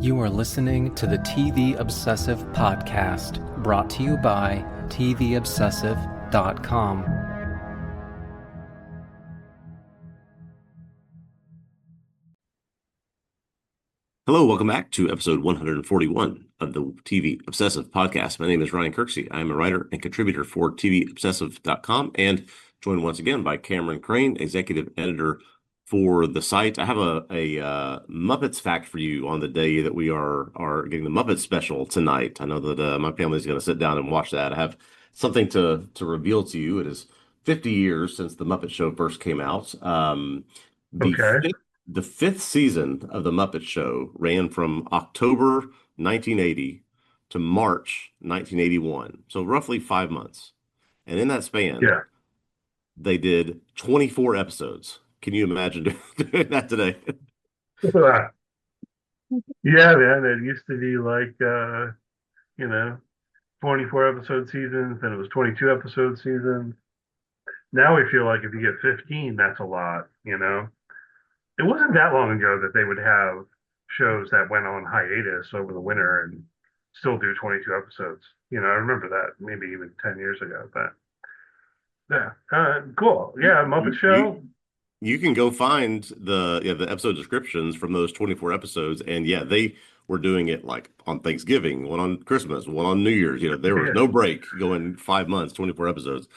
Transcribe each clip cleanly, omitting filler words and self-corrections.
You are listening to the TV Obsessive podcast, brought to you by TVObsessive.com. Hello, welcome back to episode 141 of the TV Obsessive podcast. My name is Ryan Kirksey. I am a writer and contributor for TVObsessive.com and joined once again by Cameron Crane, executive editor for the site. I have a Muppets fact for you on the day that we are getting the Muppets special tonight. I know that my family is going to sit down and watch that. I have something to reveal to you. It is 50 years since the Muppet Show first came out. The Okay. the fifth season of The Muppet Show ran from October 1980 to March 1981, so roughly 5 months. And in that span, Yeah. they did 24 episodes. Can you imagine doing that today? Yeah, man. It used to be like, 24 episode seasons, then it was 22 episode seasons. Now we feel like if you get 15, that's a lot. It wasn't that long ago that they would have shows that went on hiatus over the winter and still do 22 episodes. I remember that maybe even 10 years ago, but yeah, cool. Yeah, Muppet You, Show. you, you can go find the episode descriptions from those 24 episodes, and yeah, they were doing it like on Thanksgiving, one on Christmas, one on New Year's. There was Yeah, no break going 5 months, 24 episodes.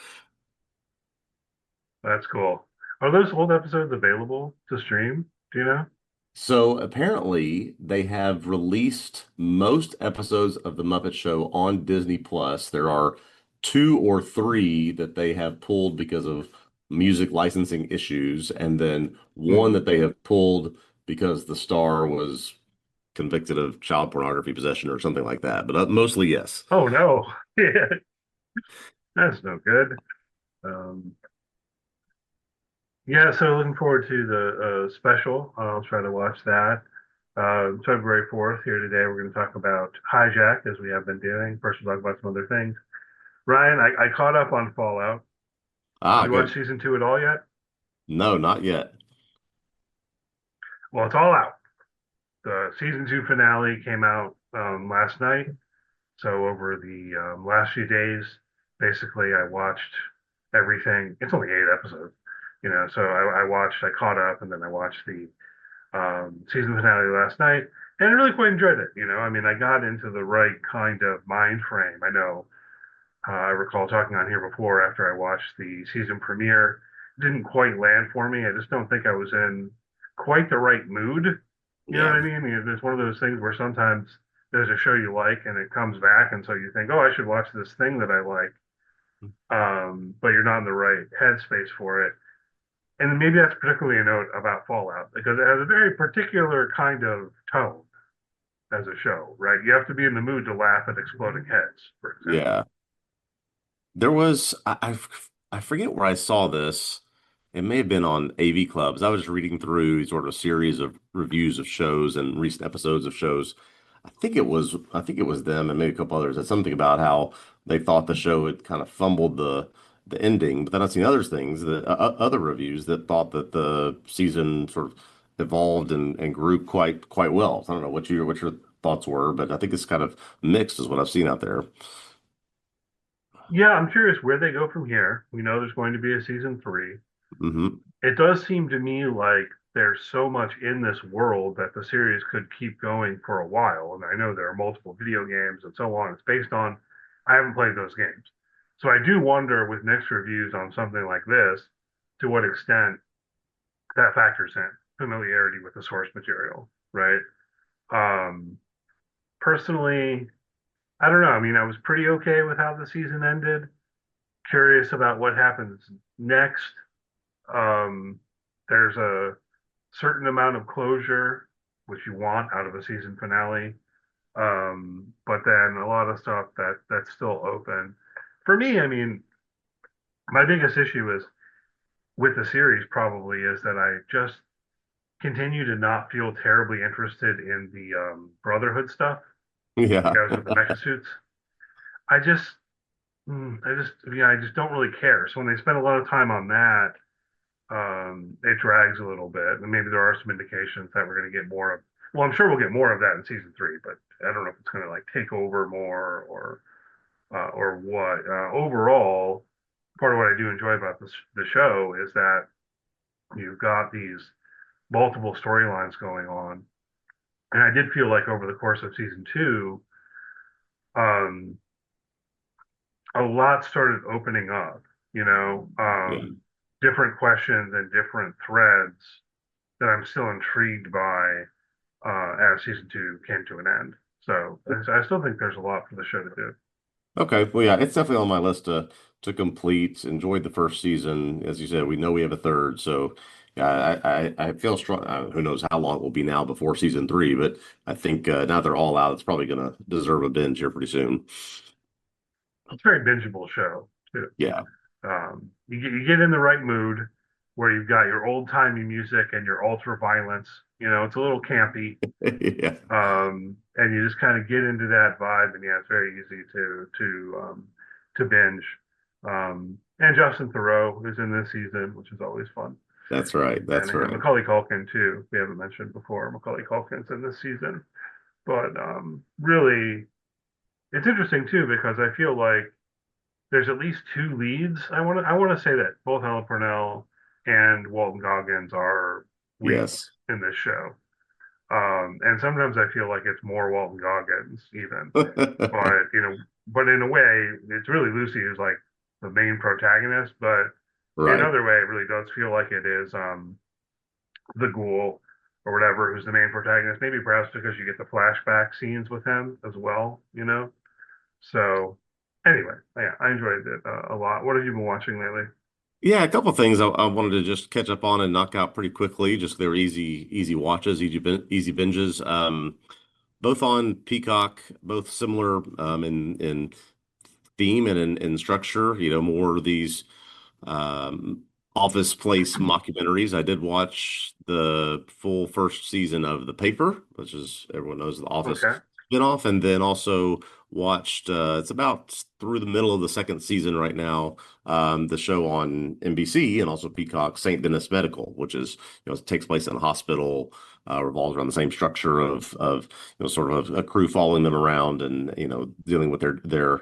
that's cool. Are those old episodes available to stream? Do you know? So apparently they have released most episodes of The Muppet Show on Disney Plus. There are two or three that they have pulled because of music licensing issues, and then one Hmm. that they have pulled because the star was convicted of child pornography possession or something like that. But mostly yes. Oh no. Yeah, that's no good. Um, yeah, so looking forward to the special. I'll try to watch that. February 4th here today. We're going to talk about Hijack as we have been doing. First, we'll talk about some other things. Ryan, I caught up on Fallout. Did Ah, you watch good. season two at all yet? No, not yet. Well, it's all out. The season two finale came out last night. So over the last few days, basically, I watched everything. It's only 8 episodes. So I caught up, and then I watched the season finale last night, and I really quite enjoyed it. I mean, I got into the right kind of mind frame. I know I recall talking on here before after I watched the season premiere. It didn't quite land for me. I just don't think I was in quite the right mood. You know what Yeah. I mean? It's one of those things where sometimes there's a show you like and it comes back, and so you think, oh, I should watch this thing that I like, but you're not in the right headspace for it. And maybe that's particularly a note about Fallout because it has a very particular kind of tone as a show, right? You have to be in the mood to laugh at exploding heads, for example. Yeah. There was I forget where I saw this. It may have been on AV Clubs. I was just reading through sort of a series of reviews of shows and recent episodes of shows. I think it was them and maybe a couple others. Said something about how they thought the show had kind of fumbled the ending, but then I've seen other reviews that thought that the season sort of evolved and grew quite well. So I don't know what your thoughts were, but I think it's kind of mixed is what I've seen out there. Yeah, I'm curious where they go from here. We know there's going to be a season three. Hmm. It does seem to me like there's so much in this world that the series could keep going for a while. And I know there are multiple video games and so on. It's based on, I haven't played those games. So I do wonder with mixed reviews on something like this, to what extent that factors in familiarity with the source material, right? Um, Personally, I don't know. I mean, I was pretty okay with how the season ended. Curious about what happens next. Um, there's a certain amount of closure, which you want out of a season finale. But then a lot of stuff that's still open. For me, I mean, my biggest issue is with the series probably is that I just continue to not feel terribly interested in the Brotherhood stuff, the Yeah. guys with the mecha suits. I just, I just don't really care. So when they spend a lot of time on that, it drags a little bit, and maybe there are some indications that we're going to get more of Well, I'm sure we'll get more of that in season 3, but I don't know if it's going to like take over more or what. Overall, part of what I do enjoy about the show is that you've got these multiple storylines going on, and I did feel like over the course of season 2, um, a lot started opening up. You know, Yeah. different questions and different threads that I'm still intrigued by as season 2 came to an end. So I still think there's a lot for the show to do. Okay. Well, yeah, it's definitely on my list to complete. Enjoyed the first season. As you said, we know we have a third. So yeah, I feel strong. Who knows how long it will be now before season 3, but I think now they're all out, it's probably gonna deserve a binge here pretty soon. It's a very bingeable show too. Yeah. You get in the right mood where you've got your old timey music and your ultra violence. You know, it's a little campy, Yeah. and you just kind of get into that vibe, and yeah, it's very easy to binge. And Justin Theroux is in this season, which is always fun, That's right. That's and right. Macaulay Culkin too. We haven't mentioned before. Macaulay Culkin's in this season, but really, it's interesting too because I feel like there's at least 2 leads. I want to say that both Helen Purnell and Walton Goggins are leads Yes. in this show. And sometimes I feel like it's more Walton Goggins even, but but in a way, it's really Lucy who's like the main protagonist. But in Right. another way, it really does feel like it is the ghoul or whatever who's the main protagonist. Maybe perhaps because you get the flashback scenes with him as well. So anyway, yeah, I enjoyed it a lot. What have you been watching lately? Yeah, a couple of things I wanted to just catch up on and knock out pretty quickly. Just they're easy watches, easy binges. Both on Peacock, both similar in theme and in structure. More of these um, Office Place mockumentaries. I did watch the full first season of The Paper, which is everyone knows the Office Okay, spinoff, and then also watched. It's about through the middle of the second season right now. The show on NBC and also Peacock, St. Denis Medical, which is it takes place in a hospital. Revolves around the same structure of sort of a crew following them around and dealing with their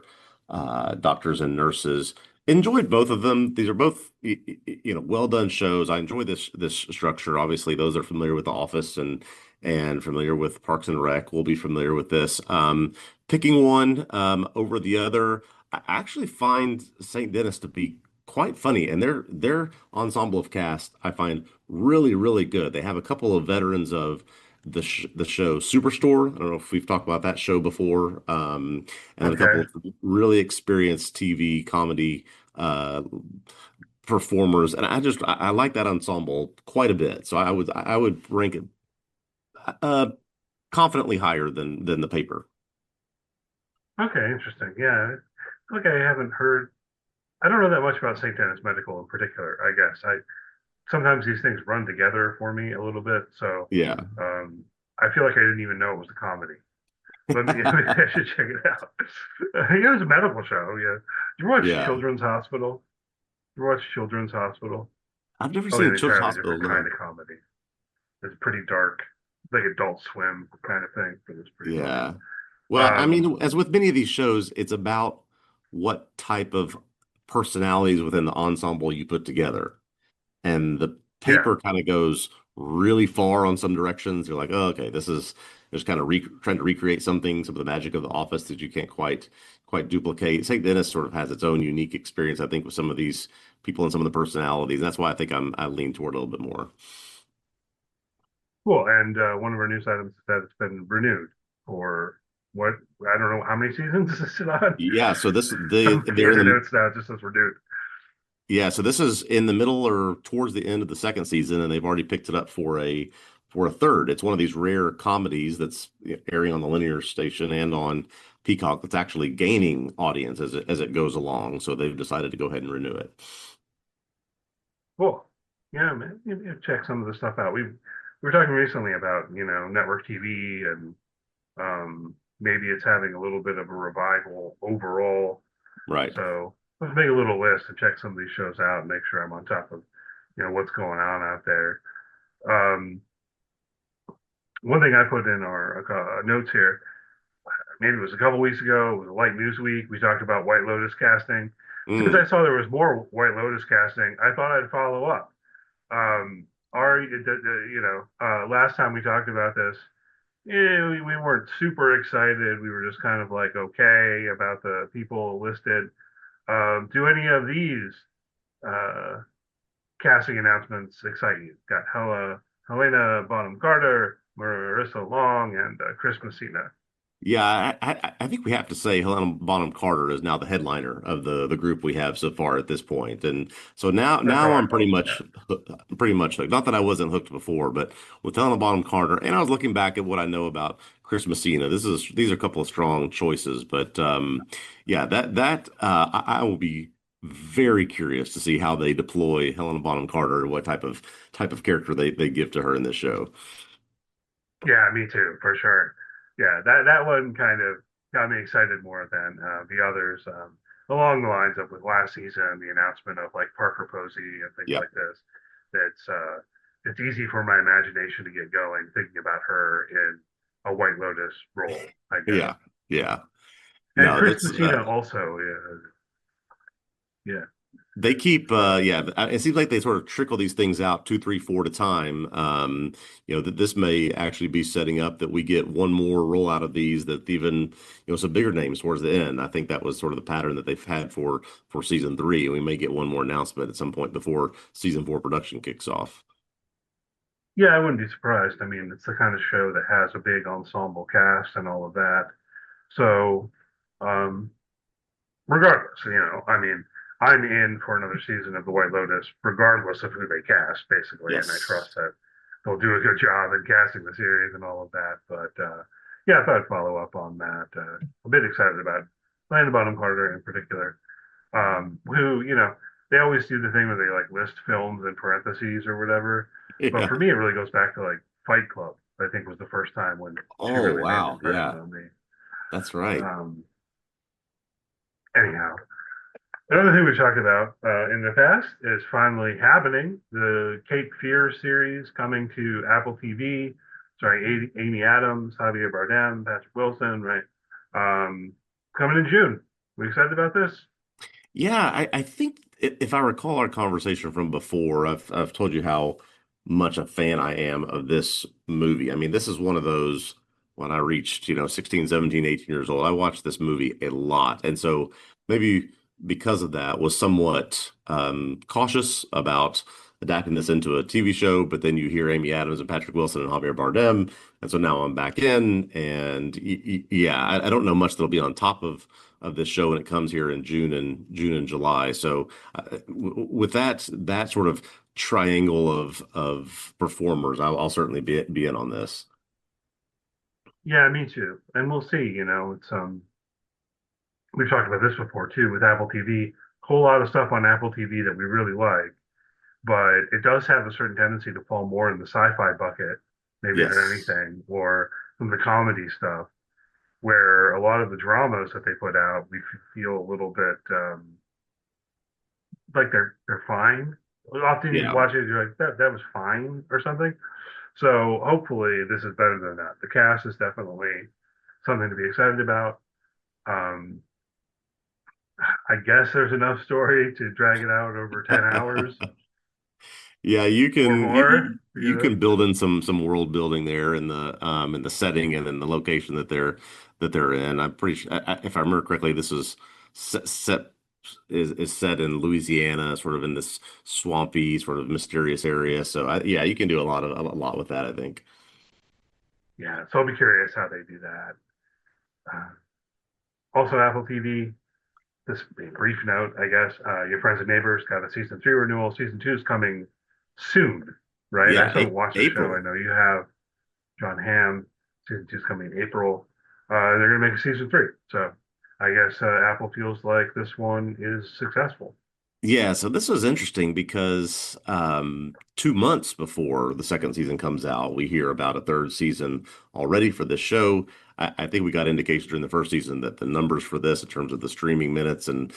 doctors and nurses. Enjoyed both of them. These are both well done shows. I enjoy this structure. Obviously, those are familiar with The Office and familiar with Parks and Rec will be familiar with this. Picking one over the other, I actually find St. Denis to be quite funny, and their ensemble of cast I find really good. They have a couple of veterans of the show Superstore. I don't know if we've talked about that show before. And then a couple okay, of really experienced TV comedy uh, performers, and I like that ensemble quite a bit. So I would rank it uh, confidently higher than the paper. okay. Interesting. Yeah, I feel like I haven't heard. I don't know that much about St. Denis Medical in particular. I guess I sometimes these things run together for me a little bit. So Yeah. um, I feel like I didn't even know it was a comedy. Maybe I should check it out. Yeah, it's a medical show. Yeah. Did you watch Yeah. Children's Hospital? You watch Children's Hospital? I've never Probably seen an Children's entirely Hospital, different kind no. of comedy. It's pretty dark, like Adult Swim kind of thing, but it's pretty funny. Yeah. Well, I Um, mean, as with many of these shows, it's about what type of personalities within the ensemble you put together. And the yeah. paper kind of goes really far on some directions. You're like, oh, okay, this is just kind of trying to recreate some of the magic of the office that you can't quite duplicate. St. Dennis sort of has its own unique experience, I think, with some of these people and some of the personalities. That's why I think I lean toward a little bit more. Cool. And one of our news items is that it's been renewed for what I don't know how many seasons is it on. Yeah, so I'm looking they're at in the the notes now. It just says renewed. yeah, so this is in the middle or towards the end of the second season, and they've already picked it up for a third. It's one of these rare comedies that's airing on the linear station and on Peacock that's actually gaining audience as it goes along. So they've decided to go ahead and renew it. Cool. Yeah, man. Check some of the stuff out. We were talking recently about network TV and maybe it's having a little bit of a revival overall. Right. So let's make a little list and check some of these shows out and make sure I'm on top of what's going on out there. Um, One thing I put in our notes here, maybe it was a couple weeks ago, it was a light news week. We talked about White Lotus casting. Since I Mm. saw there was more White Lotus casting, I thought I'd follow up. Ari, last time we talked about this, yeah, we weren't super excited. We were just kind of like okay about the people listed. Do any of these uh, casting announcements excite you? Got Helena Bonham Carter, Marissa Long, and Chris Messina. Yeah, I think we have to say Helena Bonham Carter is now the headliner of the group we have so far at this point, and so That's how now I I'm felt. Yeah. pretty much hooked. Not that I wasn't hooked before, but with Helena Bonham Carter, and I was looking back at what I know about Chris Messina. These are a couple of strong choices, but yeah, I will be very curious to see how they deploy Helena Bonham Carter, what type of character they give to her in this show. Yeah, me too, for sure. Yeah, that one kind of got me excited more than the others. Along the lines of with last season, the announcement of like Parker Posey and things Yeah, like this. That's it's easy for my imagination to get going thinking about her in a White Lotus role, I guess. yeah, yeah. And No, Chris that's Messina also, yeah, they keep yeah, it seems like they sort of trickle these things out two, three, four at a time. That this may actually be setting up that we get one more rollout of these that even, some bigger names towards the end. I think that was sort of the pattern that they've had for season three. We may get one more announcement at some point before season four production kicks off. yeah. I wouldn't be surprised. I mean, it's the kind of show that has a big ensemble cast and all of that. So, um, regardless, I mean, I'm in for another season of The White Lotus, regardless of who they cast, basically. And I Yes. trust that they'll do a good job in casting the series and all of that. But yeah, I thought I'd follow up on that. A bit excited about Landon Bottom Carter in particular, who, they always do the thing where they like list films in parentheses or whatever. But Yeah. for me, it really goes back to like Fight Club, I think was the first time when she Oh, really made an wow. impression Yeah, on me. that's right. Um, anyhow, another thing we talked about in the past is finally happening. The Cape Fear series coming to Apple TV. Sorry, Amy Adams, Javier Bardem, Patrick Wilson, right? Um, Coming in June. We excited about this? Yeah, I think if I recall our conversation from before, I've told you how much a fan I am of this movie. I mean, this is one of those when I reached, 16, 17, 18 years old, I watched this movie a lot. And so maybe because of that was somewhat cautious about adapting this into a TV show, but then you hear Amy Adams and Patrick Wilson and Javier Bardem, and so now I'm back in, and yeah, I don't know much that'll be on top of this show when it comes here in June and July. So with that sort of triangle of performers, I'll certainly be in on this. Yeah, me too. And we'll see. It's we've talked about this before too with Apple TV. Whole lot of stuff on Apple TV that we really like, but it does have a certain tendency to fall more in the sci-fi bucket, maybe than Yes. anything, or some of the comedy stuff. Where a lot of the dramas that they put out, we feel a little bit like they're fine. Often you Yeah. watch it, you're like that was fine or something. So hopefully this is better than that. The cast is definitely something to be excited about. Um, I guess there's enough story to drag it out over 10 hours Yeah, or more. you can build in some world building there in the setting and in the location that they're in. I'm pretty sure if I remember correctly, this is set is set in Louisiana, sort of in this swampy, sort of mysterious area. So yeah, you can do a lot with that, I think. Yeah, so I'll be curious how they do that. Uh, Also, Apple TV. This brief note, I guess. Your friends and neighbors got a season three renewal. Season two is coming soon, right? I Yeah, still haven't watched the show. I April. know you have. John Hamm. Season two is coming in April. They're going to make a season three. So I guess Apple feels like this one is successful. Yeah, so this was interesting because 2 months before the second season comes out, we hear about a third season already for this show. I think we got indications during the first season that the numbers for this, in terms of the streaming minutes and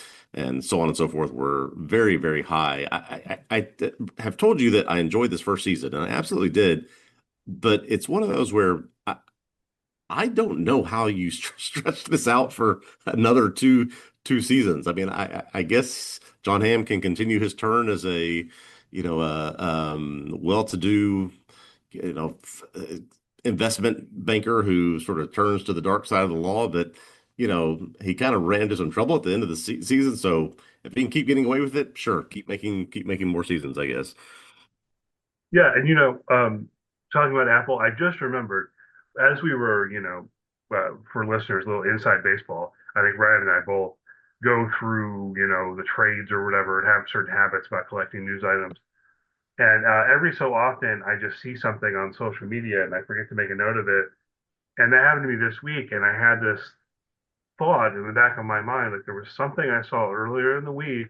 so on and so forth, were very, very high. I have told you that I enjoyed this first season, and I absolutely did. but it's one of those where I don't know how you stretch this out for another two seasons. I mean, I guess John Hamm can continue his turn as a, well-to-do, you know, f- uh, investment banker who sort of turns to the dark side of the law. But he kind of ran into some trouble at the end of the season. So if he can keep getting away with it, sure, keep making more seasons, I guess. Yeah, and talking about Apple, I just remembered as we were, for listeners, a little inside baseball. I think Ryan and I both go through, the trades or whatever, and have certain habits about collecting news items. And every so often, I just see something on social media and I forget to make a note of it. And that happened to me this week, and I had this thought in the back of my mind, like there was something I saw earlier in the week.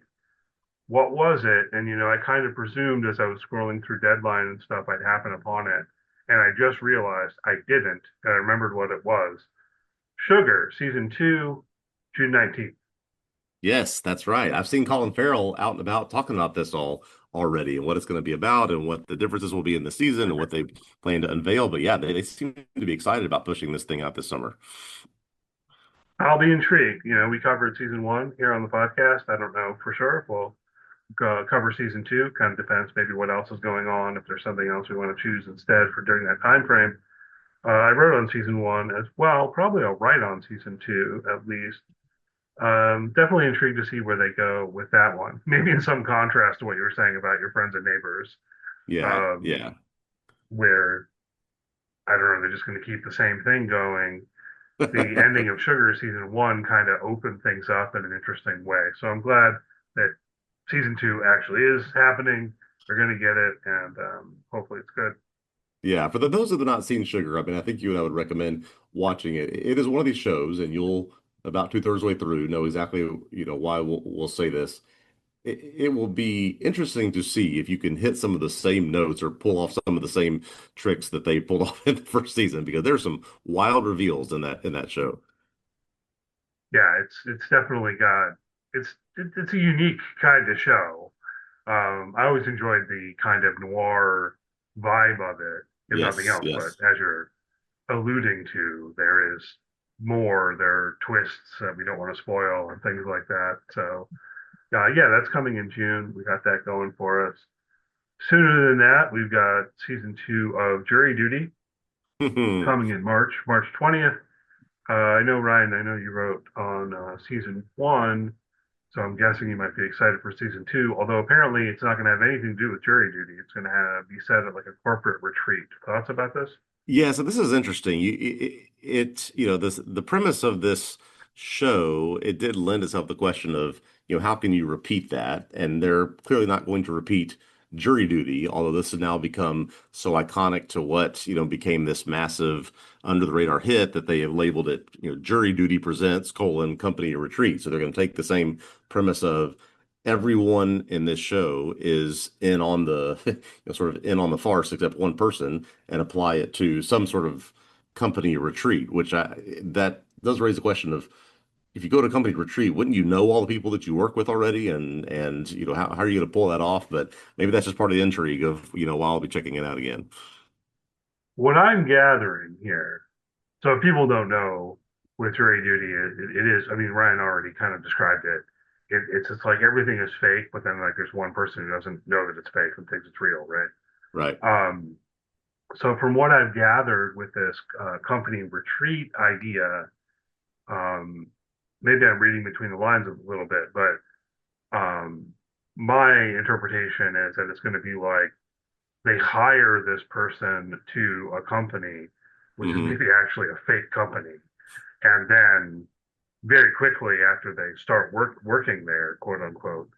What was it? And I kind of presumed as I was scrolling through Deadline and stuff, I'd happen upon it. And I just realized I didn't. And I remembered what it was. Sugar, season two, June 19th. Yes, that's right. I've seen Colin Farrell out and about talking about this all already and what it's going to be about and what the differences will be in the season and what they plan to unveil. But yeah, they seem to be excited about pushing this thing out this summer. I'll be intrigued. We covered season one here on the podcast. I don't know for sure if we'll cover season two. Kind of depends maybe what else is going on. If there's something else we want to choose instead for during that time frame. I wrote on season one as well. Probably I'll write on season two at least. Definitely intrigued to see where they go with that one. Maybe in some contrast to what you were saying about your friends and neighbors, Yeah, um, yeah. where I don't know, they're just going to keep the same thing going. The ending of Sugar season one kind of opened things up in an interesting way. So I'm glad that season two actually is happening. They're going to get it, and hopefully it's good. Yeah, for those that have not seen Sugar, I mean, I think you and I would recommend watching it. It is one of these shows, and you'll about two-thirds way through know exactly, why we'll say this. It will be interesting to see if you can hit some of the same notes or pull off some of the same tricks that they pulled off in the first season because there's some wild reveals in that show. Yeah, it's definitely got it's a unique kind of show. I always enjoyed the kind of noir vibe of it, if nothing Yes, else. But yes. as you're alluding to, there is more. There are twists that we don't want to spoil and things like that. So, yeah, that's coming in June. We got that going for us. Sooner than that, we've got season two of Jury Duty coming in March 20th. I know, Ryan, I know you wrote on season one, so I'm guessing you might be excited for season two, although apparently it's not going to have anything to do with jury duty. It's going to be set at like a corporate retreat. Thoughts about this? Yeah, so this is interesting. This the premise of this show, it did lend itself to the question of, how can you repeat that? And they're clearly not going to repeat Jury Duty, although this has now become so iconic to what, became this massive under the radar hit that they have labeled it, Jury Duty Presents: Company Retreat. So they're going to take the same premise of everyone in this show is in on the sort of in on the farce except one person and apply it to some sort of company retreat, which that does raise the question of if you go to a company retreat, wouldn't you know all the people that you work with already? And how are you going to pull that off? But maybe that's just part of the intrigue of, why I'll be checking it out again. What I'm gathering here, so if people don't know what jury duty is, it is, I mean, Ryan already kind of described it. It's just like everything is fake, but then like there's one person who doesn't know that it's fake and thinks it's real, right? Right. Um, so from what I've gathered with this company retreat idea, um, maybe I'm reading between the lines a little bit, but um, my interpretation is that it's going to be like they hire this person to a company, which is Hmm. maybe actually a fake company, and then very quickly after they start working there, quote unquote,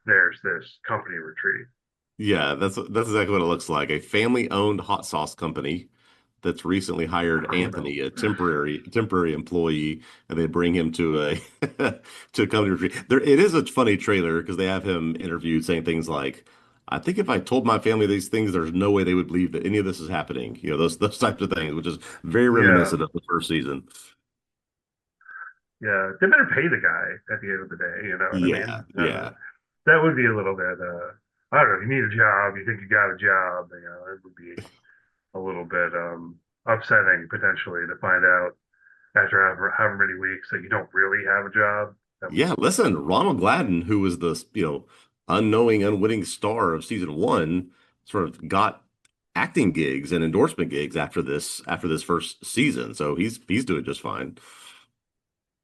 there's this company retreat. Yeah, that's exactly what it looks like. A family-owned hot sauce company that's recently hired Anthony, a temporary employee, and they bring him to a to a company retreat. It is a funny trailer because they have him interviewed saying things like, "I think if I told my family these things, there's no way they would believe that any of this is happening." Those types of things, which is very Yeah, reminiscent of the first season. yeah, they better pay the guy at the end of the day. You know what I Yeah, mean? yeah. That would be a little bit. I don't know. You need a job. You think you got a job. It would be. a little bit upsetting potentially to find out after however many weeks that you don't really have a job. That was Yeah, listen, Ronald Gladden, who was the, unknowing, unwitting star of season one, sort of got acting gigs and endorsement gigs after this first season. So he's doing just fine.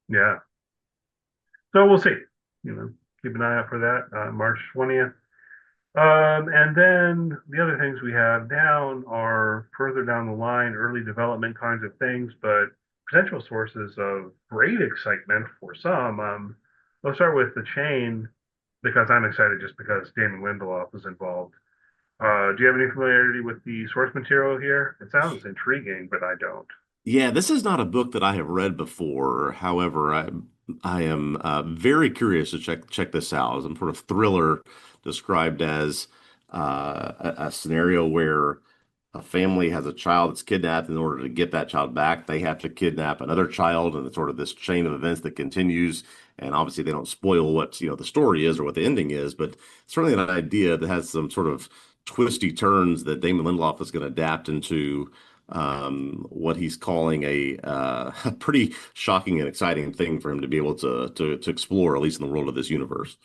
yeah. So we'll see. You know, keep an eye out for that. March 20th. And then the other things we have down are further down the line, early development kinds of things, but potential sources of great excitement for some. Let's start with the chain because I'm excited just because Damon Lindelof is involved. Do you have any familiarity with the source material here? It sounds intriguing, but I don't. Yeah, this is not a book that I have read before. However, I am very curious to check this out. Some sort of thriller described as a scenario where a family has a child that's kidnapped. In order to get that child back, they have to kidnap another child, and it's sort of this chain of events that continues. And obviously, they don't spoil what the story is or what the ending is, but certainly an idea that has some sort of twisty turns that Damon Lindelof is going to adapt into what he's calling a pretty shocking and exciting thing for him to be able to explore, at least in the world of this universe.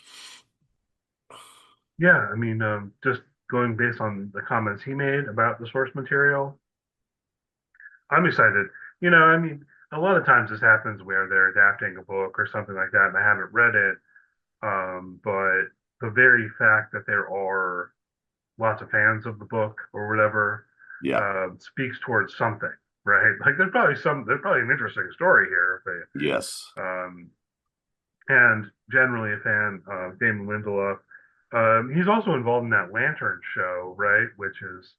Yeah, I mean, just going based on the comments he made about the source material, I'm excited. I mean, a lot of times this happens where they're adapting a book or something like that, and I haven't read it. But the very fact that there are lots of fans of the book or whatever Yeah. speaks towards something, right? Like there's probably an interesting story here. If Yes. they, and generally a fan of Damon Lindelof. He's also involved in that Lantern show, right? Which is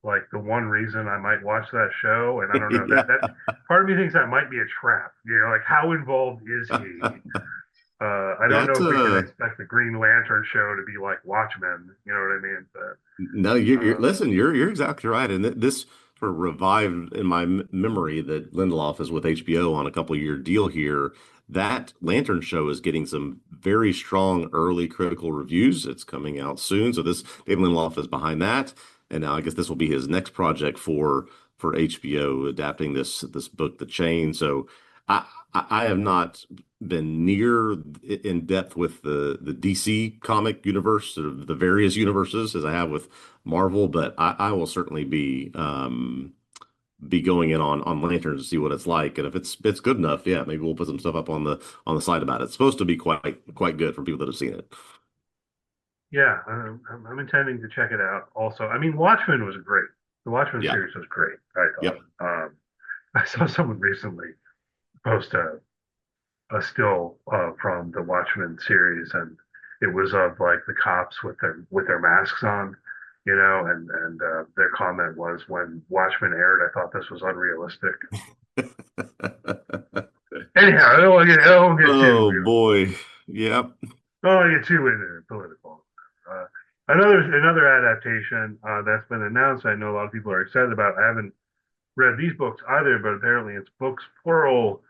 like the one reason I might watch that show. And I don't know Yeah. that part of me thinks that might be a trap. Like how involved is he? I don't know That's if we can expect the Green Lantern show to be like Watchmen. You know what I mean? no, Uh, listen, you're exactly right. And this sort of revived in my memory that Lindelof is with HBO on a couple year deal here. That Lantern show is getting some very strong early critical reviews. It's coming out soon. So this David Lindelof is behind that. And now I guess this will be his next project for HBO, adapting this book, The Chain. So I have not been near in depth with the DC comic universe, sort of the various universes as I have with Marvel, but I will certainly be going in on Lanterns to see what it's like, and if it's good enough, yeah, maybe we'll put some stuff up on the site about it. It's supposed to be quite good for people that have seen it. yeah, I'm intending to check it out. Also, I mean, Watchmen was great. The Watchmen Yeah. series was great. I Yep. thought. I saw someone recently post a still from the Watchmen series, and it was of like the cops with their masks on, and their comment was when Watchmen aired, I thought this was unrealistic. Anyhow, I don't get too Oh boy. Yep. I don't want to get too into political. Uh, another adaptation that's been announced. I know a lot of people are excited about. I haven't read these books either, but apparently it's books plural.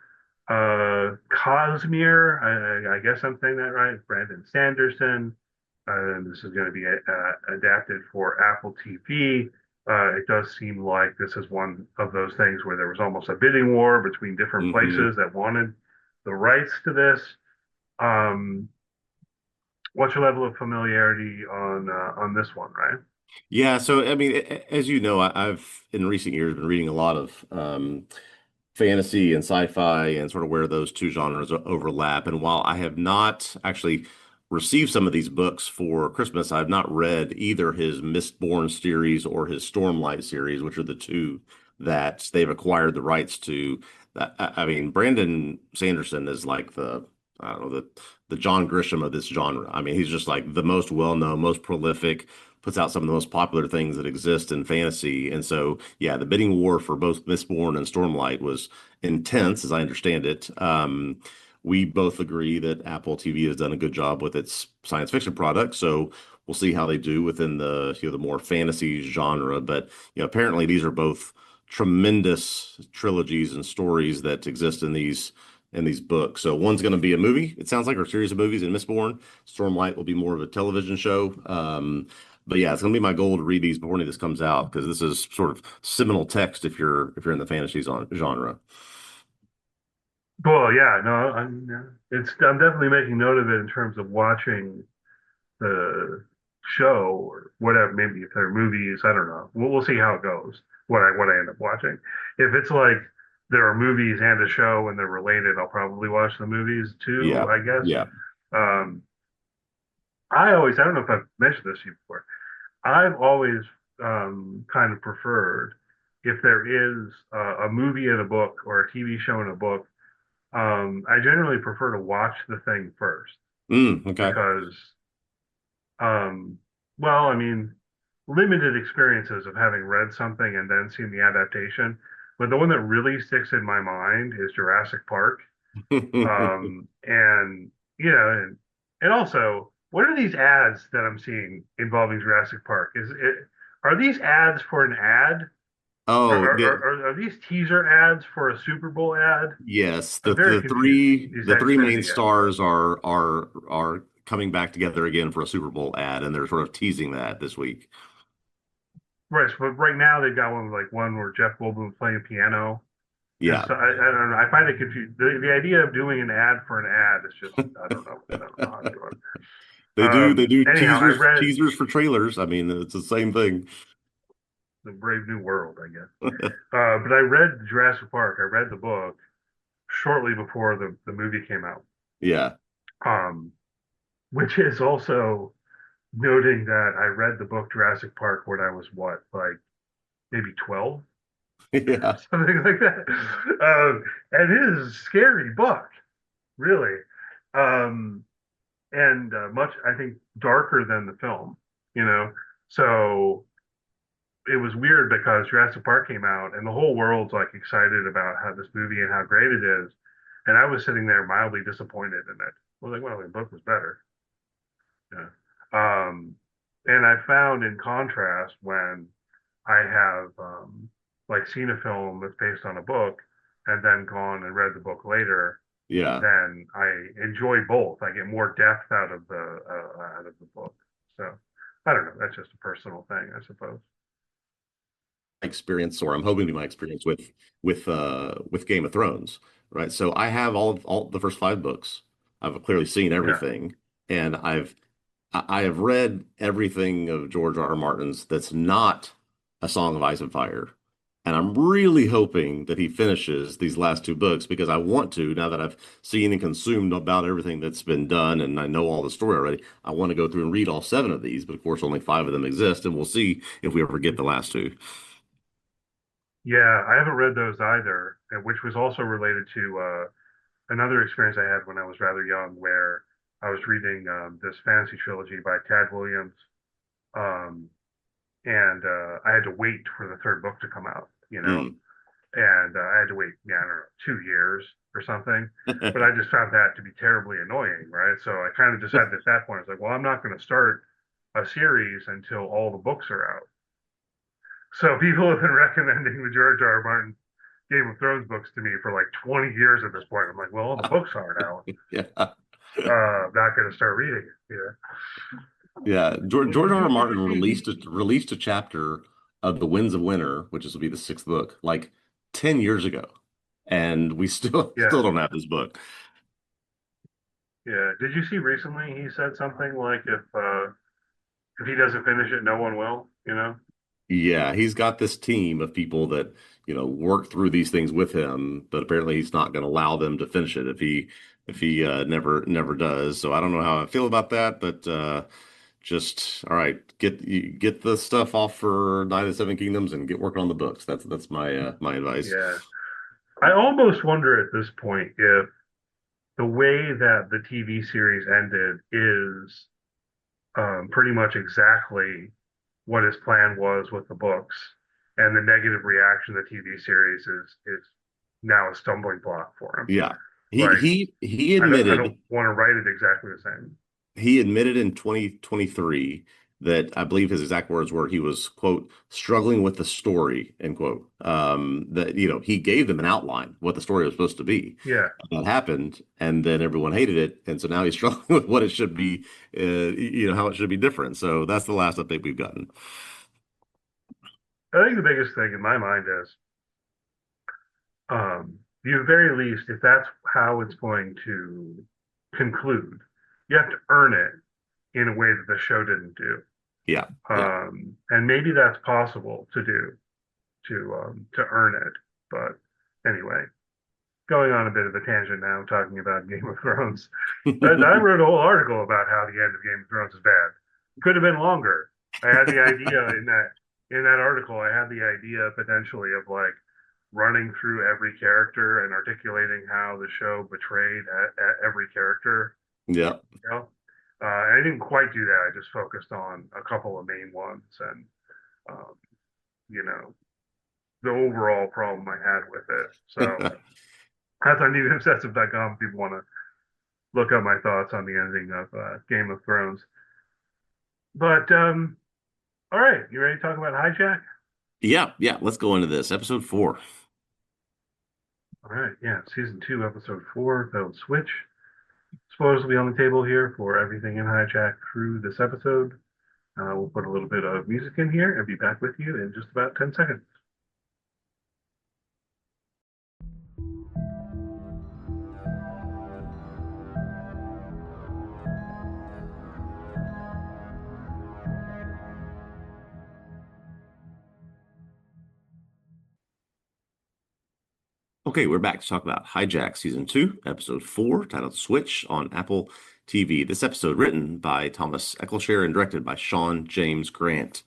Cosmere, I guess I'm saying that right. Brandon Sanderson. And this is going to be adapted for Apple TV. It does seem like this is one of those things where there was almost a bidding war between different Hmm. places that wanted the rights to this. Um, what's your level of familiarity on this one, right? Yeah, so I mean, as you know, I've in recent years been reading a lot of fantasy and sci-fi and sort of where those two genres overlap. And while I have not actually received some of these books for Christmas, I've not read either his Mistborn series or his Stormlight series, which are the two that they've acquired the rights to. I mean, Brandon Sanderson is like I don't know, the John Grisham of this genre. I mean, he's just like the most well-known, most prolific, puts out some of the most popular things that exist in fantasy. And so, yeah, the bidding war for both Mistborn and Stormlight was intense, as I understand it. We both agree that Apple TV has done a good job with its science fiction product, so we'll see how they do within the more fantasy genre. But apparently these are both tremendous trilogies and stories that exist in these books. So one's going to be a movie, it sounds like, or a series of movies in Mistborn. Stormlight will be more of a television show. But yeah, it's gonna be my goal to read these before any of this comes out because this is sort of seminal text if you're in the fantasy genre. Well, yeah, no, I'm definitely making note of it in terms of watching the show or whatever. Maybe if there are movies, I don't know. We'll see how it goes. What I end up watching. If it's like there are movies and a show and they're related, I'll probably watch the movies too, Yeah, I guess. yeah. Um, I don't know if I've mentioned this to you before. I've always kind of preferred if there is a movie in a book or a TV show in a book. I generally prefer to watch the thing first Okay. because, um, well, I mean, limited experiences of having read something and then seen the adaptation. But the one that really sticks in my mind is Jurassic Park. And you know, and also, what are these ads that I'm seeing involving Jurassic Park? Are these ads for an ad? Are, Oh, are, are these teaser ads for a Super Bowl ad? yes. I'm The very the confused. three These the three main Xfinity ads. stars are coming back together again for a Super Bowl ad, and they're sort of teasing that this week. Right, but right now they've got one where Jeff Goldblum's playing piano. And Yeah. so I don't know. I find it confusing. The idea of doing an ad for an ad is just I don't know how to do it. They do Anyhow, I read teasers for trailers. I mean, it's the same thing. The Brave New World, I guess. But I read Jurassic Park. I read the book shortly before the movie came out. Yeah. Um, which is also noting that I read the book Jurassic Park when I was what, like maybe 12, Yeah. something like that. And it is a scary book, really. Um, and much, I think, darker than the film, you know. So it was weird because Jurassic Park came out and the whole world's like excited about how this movie and how great it is. And I was sitting there mildly disappointed in it. I was like, well, the book was better. Yeah. And I found in contrast when I have like seen a film that's based on a book and then gone and read the book later, Yeah. then I enjoy both. I get more depth out of the book. So I don't know. That's just a personal thing, I suppose. Experience, or I'm hoping to be my experience with Game of Thrones, right? So I have all the first five books. I've clearly seen Yeah. everything, and I have read everything of George R. R. Martin's that's not A Song of Ice and Fire. And I'm really hoping that he finishes these last two books because I want to, now that I've seen and consumed about everything that's been done and I know all the story already, I want to go through and read all seven of these, but of course only five of them exist, and we'll see if we ever get the last two. Yeah, I haven't read those either, which was also related to another experience I had when I was rather young, where I was reading this fantasy trilogy by Tad Williams, um, and I had to wait for the third book to come out, you know, Mm. and I had to wait, yeah, I don't know, 2 years or something. But I just found that to be terribly annoying, right? So I kind of decided at that point, I was like, well, I'm not going to start a series until all the books are out. So people have been recommending the George R. R. Martin Game of Thrones books to me for like 20 years at this point. I'm like, well, the books aren't out. Yeah. I'm not going to start reading it. Yeah. George Did R. R. you Martin see? released a chapter of The Winds of Winter, which is will be the sixth book, like 10 years ago. And we still Yeah, still don't have this book. yeah. Did you see recently he said something like if he doesn't finish it, no one will. You know? Yeah, he's got this team of people that, work through these things with him, but apparently he's not going to allow them to finish it if he never does. So I don't know how I feel about that, but just all right, get the stuff off for Night of the Seven Kingdoms and get working on the books. That's my advice. Yeah. I almost wonder at this point if the way that the TV series ended is pretty much exactly what his plan was with the books, and the negative reaction to the TV series is now a stumbling block for him. Yeah. He Like he he I admitted don't want to write it exactly the same. he admitted in 2023 that I believe his exact words were he was, quote, struggling with the story, end quote. That, he gave them an outline, what the story was supposed to be. Yeah. That happened, and then everyone hated it. And so now he's struggling with what it should be, how it should be different. So that's the last update we've gotten. I think the biggest thing in my mind is, the very least, if that's how it's going to conclude, you have to earn it in a way that the show didn't do. Yeah. Yeah. And maybe that's possible to do to earn it. But anyway, going on a bit of a tangent now, talking about Game of Thrones. I wrote a whole article about how the end of Game of Thrones is bad. Could have been longer. I had the idea in that article. I had the idea potentially of like running through every character and articulating how the show betrayed at every character. Yeah. You know? And I didn't quite do that. I just focused on a couple of main ones and, um, the overall problem I had with it. So that's on TVObscast.com if people want to look up my thoughts on the ending of Game of Thrones. But all right, you ready to talk about Hijack? Yeah. Yeah. Let's go into this. Episode 4. All right, yeah, season 2, episode 4, the switch. Spoilers will be on the table here for everything in Hijack through this episode. We'll put a little bit of music in here and be back with you in just about 10 seconds. Okay, we're back to talk about Hijack Season 2, Episode 4, titled Switch on Apple TV. This episode written by Thomas Eccleshare and directed by Sean James Grant.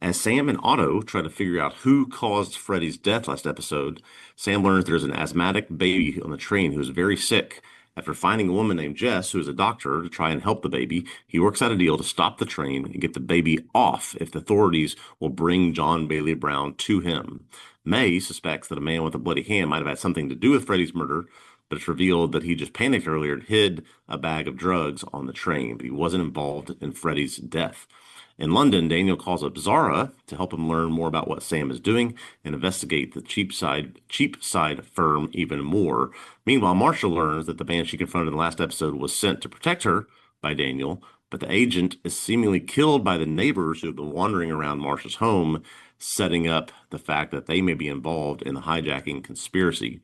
As Sam and Otto try to figure out who caused Freddy's death last episode, Sam learns there's an asthmatic baby on the train who is very sick. After finding a woman named Jess, who is a doctor, to try and help the baby, he works out a deal to stop the train and get the baby off if the authorities will bring John Bailey Brown to him. May suspects that a man with a bloody hand might have had something to do with Freddy's murder, but it's revealed that he just panicked earlier and hid a bag of drugs on the train, but he wasn't involved in Freddy's death. In London, Daniel calls up Zara to help him learn more about what Sam is doing and investigate the Cheapside firm even more. Meanwhile, Marsha learns that the man she confronted in the last episode was sent to protect her by Daniel, but the agent is seemingly killed by the neighbors who have been wandering around Marsha's home, setting up the fact that they may be involved in the hijacking conspiracy.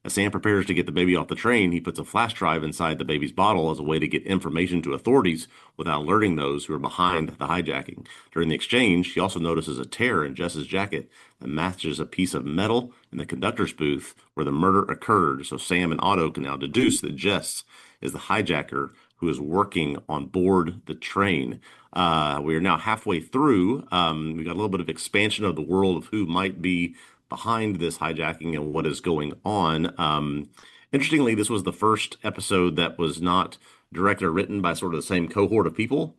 As Sam prepares to get the baby off the train, he puts a flash drive inside the baby's bottle as a way to get information to authorities without alerting those who are behind the hijacking. During the exchange, he also notices a tear in Jess's jacket that matches a piece of metal in the conductor's booth where the murder occurred, so Sam and Otto can now deduce that Jess is the hijacker who is working on board the train. We are now halfway through. We got a little bit of expansion of the world of who might be behind this hijacking and what is going on. Interestingly, this was the first episode that was not directed or written by sort of the same cohort of people.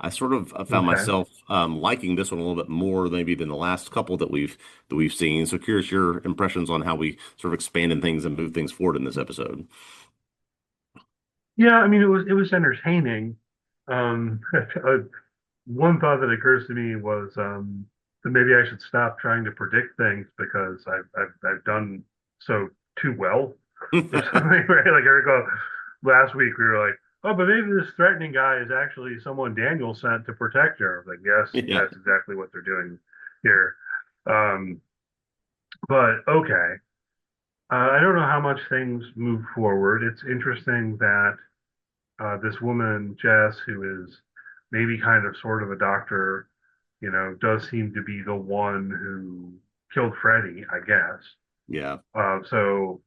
I sort of found Okay. myself liking this one a little bit more maybe than the last couple that we've seen. So curious your impressions on how we sort of expanded things and moved things forward in this episode. Yeah, I mean it was entertaining. One thought that occurs to me was that maybe I should stop trying to predict things because I've done so too well or something, right? Like I recall last week we were like, oh, but maybe this threatening guy is actually someone Daniel sent to protect her. I was like, yes, Yeah. that's exactly what they're doing here. Um, but okay. I don't know how much things move forward. It's interesting that this woman, Jess, who is maybe kind of sort of a doctor, does seem to be the one who killed Freddy, I guess. Yeah. So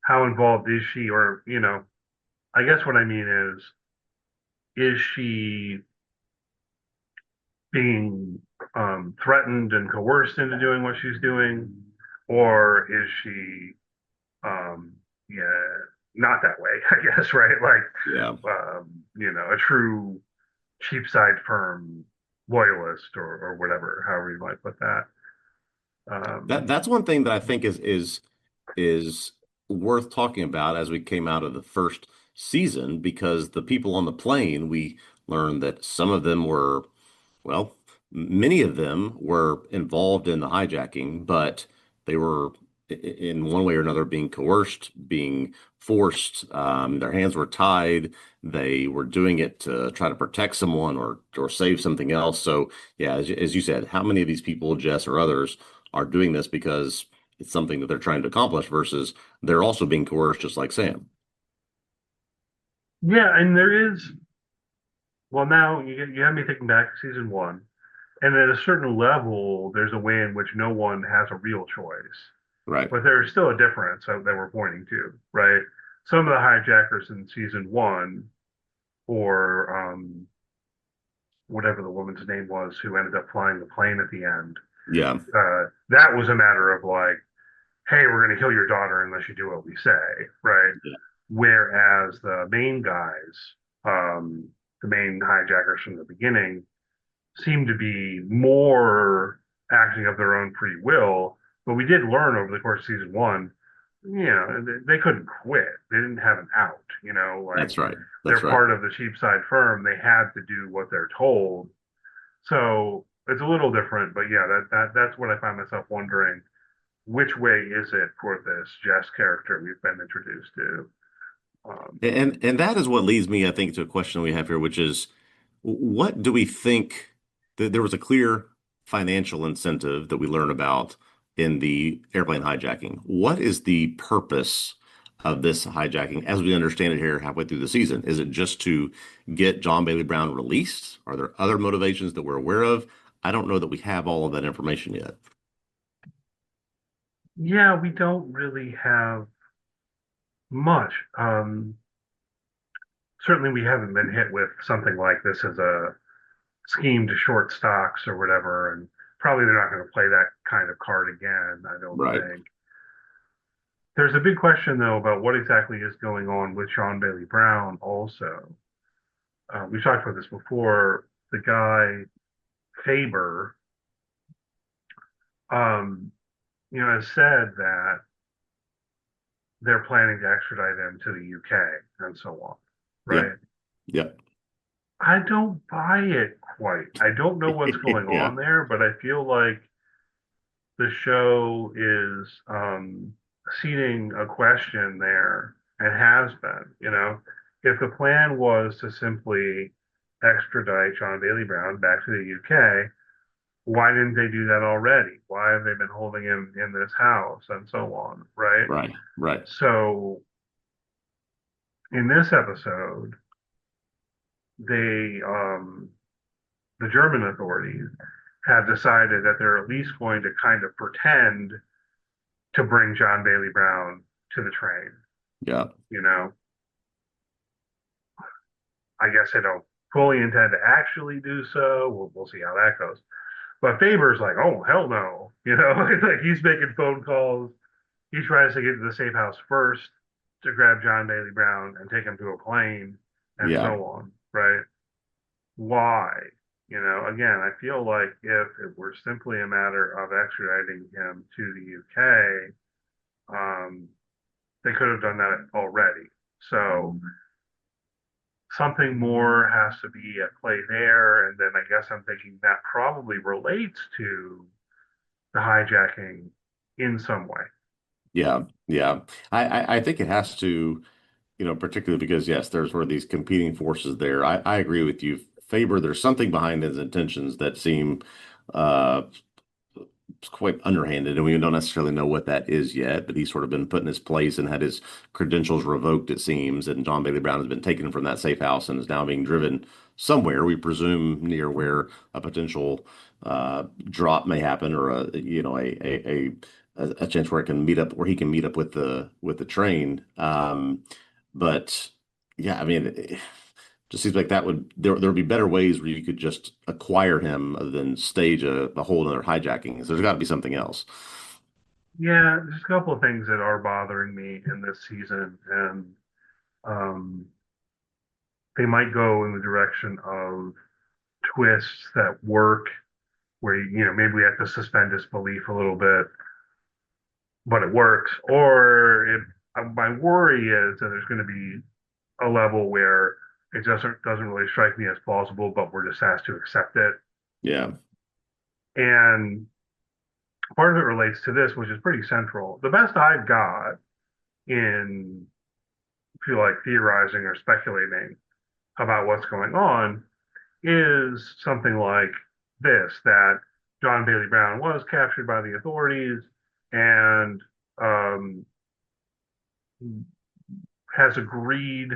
how involved is she? Or, I guess what I mean is she being threatened and coerced into doing what she's doing? Or is she, yeah, not that way, I guess, right? Like, Yeah. a true Cheapside firm loyalist or whatever, however you might put that. That's one thing that I think is worth talking about as we came out of the first season, because the people on the plane, we learned that some of them were Well, many of them were involved in the hijacking, but they were in one way or another being coerced, being forced. Their hands were tied. They were doing it to try to protect someone or save something else. So, yeah, as you said, how many of these people, Jess or others, are doing this because it's something that they're trying to accomplish versus they're also being coerced, just like Sam. Yeah, and there is, well, now you have me thinking back to season one, and at a certain level, there's a way in which no one has a real choice. Right. But there's still a difference that we're pointing to, right? Some of the hijackers in season one, or whatever the woman's name was who ended up flying the plane at the end, Yeah. that was a matter of like, hey, we're going to kill your daughter unless you do what we say, right? Yeah. Whereas the main guys, the main hijackers from the beginning, seem to be more acting of their own free will. But we did learn over the course of season one, they couldn't quit. They didn't have an out, like That's right. That's they're right. part of the cheap side firm. They had to do what they're told. So it's a little different, but yeah, that's what I find myself wondering. Which way is it for this Jess character we've been introduced to? And that is what leads me, I think, to a question we have here, which is what do we think that there was a clear financial incentive that we learn about in the airplane hijacking? What is the purpose of this hijacking as we understand it here halfway through the season? Is it just to get John Bailey Brown released? Are there other motivations that we're aware of? I don't know that we have all of that information yet. Yeah, we don't really have much. Certainly, we haven't been hit with something like this as a scheme to short stocks or whatever, and probably they're not going to play that kind of card again, I don't Right. think. There's a big question, though, about what exactly is going on with Sean Bailey Brown also. We've talked about this before. The guy, Faber, um, has said that they're planning to extradite him to the UK and so on, Yeah. right? Yeah. I don't buy it quite. I don't know what's going Yeah. on there, but I feel like the show is seeding a question there and has been. If the plan was to simply extradite John Bailey Brown back to the UK, why didn't they do that already? Why have they been holding him in this house and so on, right? Right. Right. So in this episode, they the German authorities have decided that they're at least going to kind of pretend to bring John Bailey Brown to the train. Yeah. I guess they don't fully intend to actually do so. We'll see how that goes. But Faber's like, oh hell no, like he's making phone calls. He tries to get to the safe house first to grab John Bailey Brown and take him to a plane and Yeah. so on, right? Why? Again, I feel like if it were simply a matter of extraditing him to the UK, they could have done that already. So something more has to be at play there. And then I guess I'm thinking that probably relates to the hijacking in some way. Yeah. Yeah. I think it has to, particularly because yes, there's sort of these competing forces there. I agree with you. Faber, there's something behind his intentions that seem uh quite underhanded, and we don't necessarily know what that is yet, but he's sort of been put in his place and had his credentials revoked, it seems, and John Bailey Brown has been taken from that safe house and is now being driven somewhere, we presume near where a potential drop may happen or a chance where it can meet up where he can meet up with the train. But yeah, I mean, it just seems like that would be better ways where you could just acquire him than stage a whole other hijacking. So there's got to be something else. Yeah, there's a couple of things that are bothering me in this season, and um, they might go in the direction of twists that work, where maybe we have to suspend disbelief a little bit, but it works. Or my worry is that there's going to be a level where it doesn't really strike me as plausible, but we're just asked to accept it. Yeah. And part of it relates to this, which is pretty central. The best I've got in, if you like, theorizing or speculating about what's going on is something like this, that John Bailey Brown was captured by the authorities and um, has agreed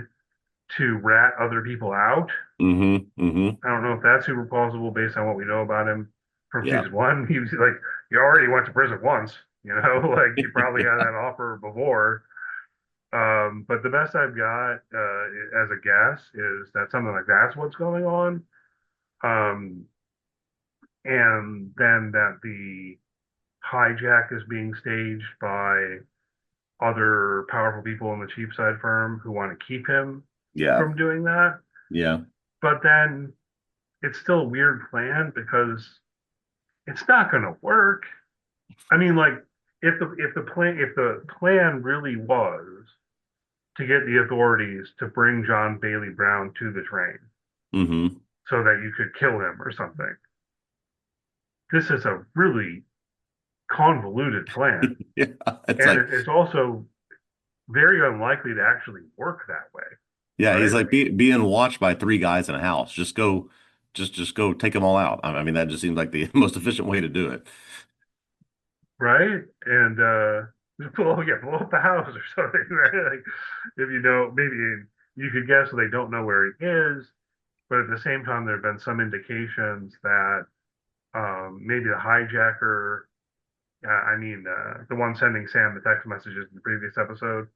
to rat other people out. Mm-hmm. I don't know if that's super plausible based on what we know about him from Yeah. season one. He was like, he already went to prison once, like he probably had that offer before. But the best I've got as a guess is that something like that's what's going on. Um, and then that the hijack is being staged by other powerful people in the Cheapside firm who want to keep him Yeah. from doing that. Yeah. But then it's still a weird plan because it's not going to work. I mean, like if the plan really was to get the authorities to bring John Bailey Brown to the train Mm-hmm. so that you could kill him or something, this is a really convoluted plan, Yeah. It's and like, it's also very unlikely to actually work that way, yeah, he's right? like being watched by three guys in a house. Just go, just go take them all out. I mean, that just seems like the most efficient way to do it. Right? And blow up the house or something, right? Like if you know, maybe you could guess they don't know where he is, but at the same time, there have been some indications that maybe the hijacker, the one sending Sam the text messages in the previous episode,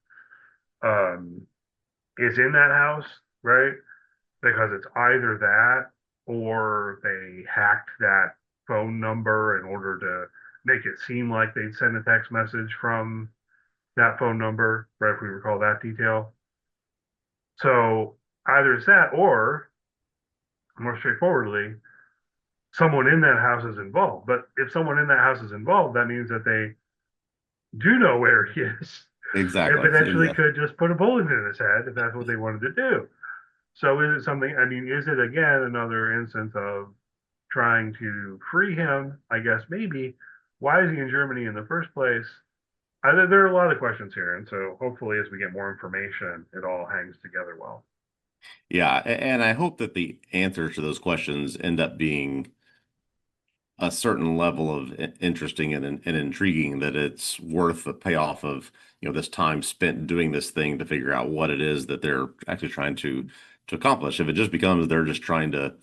um, is in that house, right? Because it's either that or they hacked that phone number in order to make it seem like they'd send a text message from that phone number, right? If we recall that detail. So either it's that or more straightforwardly, someone in that house is involved. But if someone in that house is involved, that means that they do know where he is and Exactly. potentially Exactly. could just put a bullet in his head if that's what they wanted to do. So is it something, I mean, is it again another instance of trying to free him? I guess maybe. Why is he in Germany in the first place? There are a lot of questions here. And so hopefully, as we get more information, it all hangs together well. Yeah, and I hope that the answers to those questions end up being a certain level of interesting and intriguing that it's worth the payoff of, this time spent doing this thing to figure out what it is that they're actually trying to accomplish. If it just becomes they're just trying to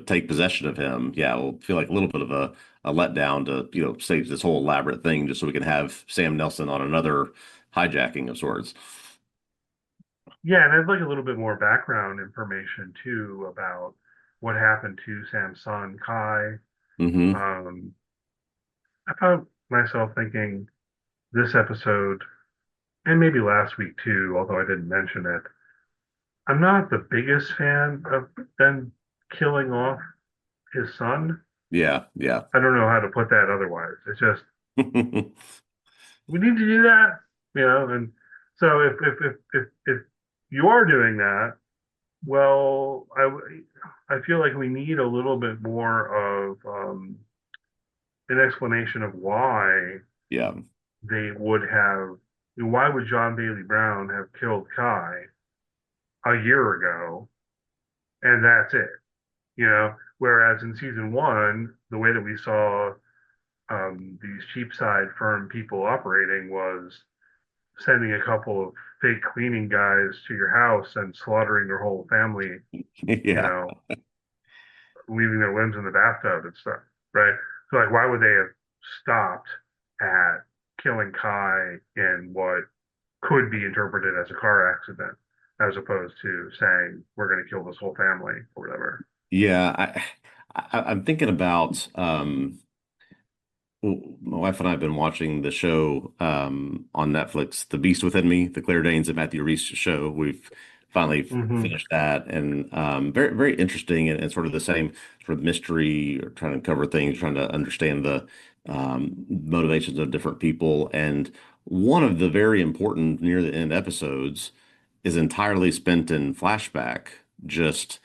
take possession of him, yeah, it'll feel like a little bit of a letdown to, stage this whole elaborate thing just so we can have Sam Nelson on another hijacking of sorts. Yeah, and I'd like a little bit more background information too about what happened to Sam's son, Kai. Hmm. Um, I found myself thinking this episode, and maybe last week too, although I didn't mention it, I'm not the biggest fan of them killing off his son. Yeah, yeah. I don't know how to put that otherwise. It's just we need to do that, and so if you are doing that, well, I feel like we need a little bit more of an explanation of why Yeah. they would have, why would John Bailey Brown have killed Kai a year ago, and that's it, Whereas in season one, the way that we saw these cheapside firm people operating was sending a couple of fake cleaning guys to your house and slaughtering your whole family, you Yeah. know, leaving their limbs in the bathtub and stuff, right? So like, why would they have stopped at killing Kai in what could be interpreted as a car accident, as opposed to saying we're going to kill this whole family or whatever? Yeah, I'm thinking about my wife and I have been watching the show on Netflix, The Beast Within Me, the Claire Danes and Matthew Rhys show. We've finally Mm-hmm. finished that, and very very interesting and sort of the same sort of mystery, or trying to cover things, trying to understand the motivations of different people. And one of the very important near the end episodes is entirely spent in flashback, just